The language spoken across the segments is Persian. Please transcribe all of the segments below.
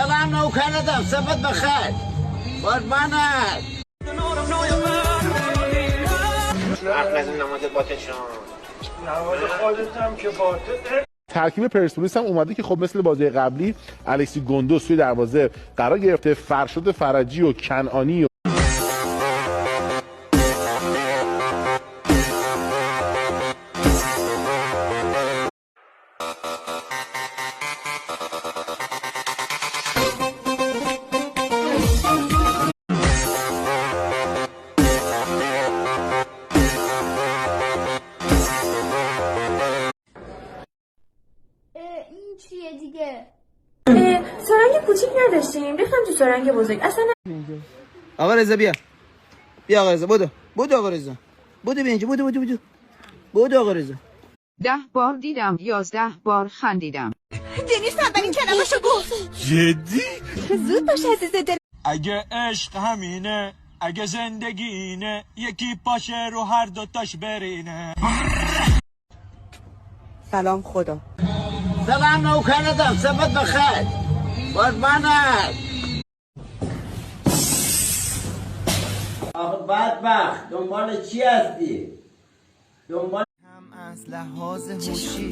سلام نوکرتم سبت بخیر قربانت حرف نزن نماز باطل شما نماز خودتم که باطل. ترکیب پرسپولیس هم اومده که خب مثل بازی قبلی الکسی گوندوز توی دروازه قرار گرفته، فرشاد فرجی و کنعانی این چیه دیگه؟ سرنگ کوچیک نداشتیم، ریختم تو سرنگ بزرگ. اصلا آقا رضا بیا آقا رضا بدو آقا رضا بدو بیا اینجا بدو آقا رضا 10 بار دیدم 11 بار خندیدم. دنیس اولین کلمه‌شو گفت. جدی؟ زود باش عزیز دل. اگه عشق همینه، اگه زندگی اینه، یکی پاشه رو هر دوتاش برینه. سلام خدا. سلام نوکرتم سبت بخیر قربانت آخه بدبخت دنبال چی هستی؟ دنبال هم از لحاظ هوشی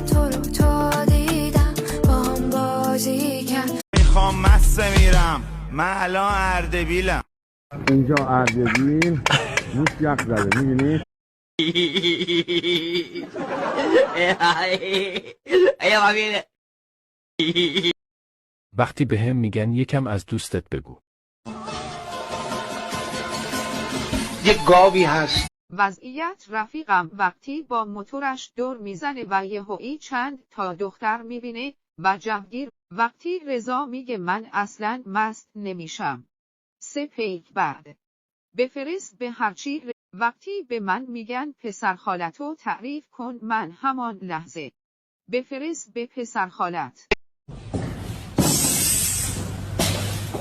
تو رو تو دیدم با هم بازی کرد. میخوام مسته میرم من الان اردبیلم. اینجا اردبیل موش یخ زده میبینی؟ وقتی به هم میگن یکم از دوستت بگو. یک گاوی هست وضعیت رفیقم وقتی با موتورش دور میزنه و یهویی چند تا دختر میبینه و جوگیر. وقتی رضا میگه من اصلا مست نمیشم. 3 پیک بعد بفرست به هرچی. وقتی به من میگن پسر خالتو تعریف کن من همان لحظه بفرست به پسر خالت.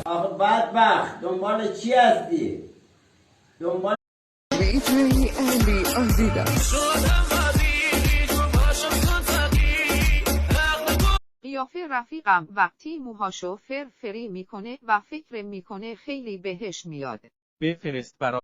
آخه بدبخت دنبال چی هستی؟ دنبال قیافه رفیقم وقتی موهاشو فرفری میکنه و فکر میکنه خیلی بهش میاد. بفرست برا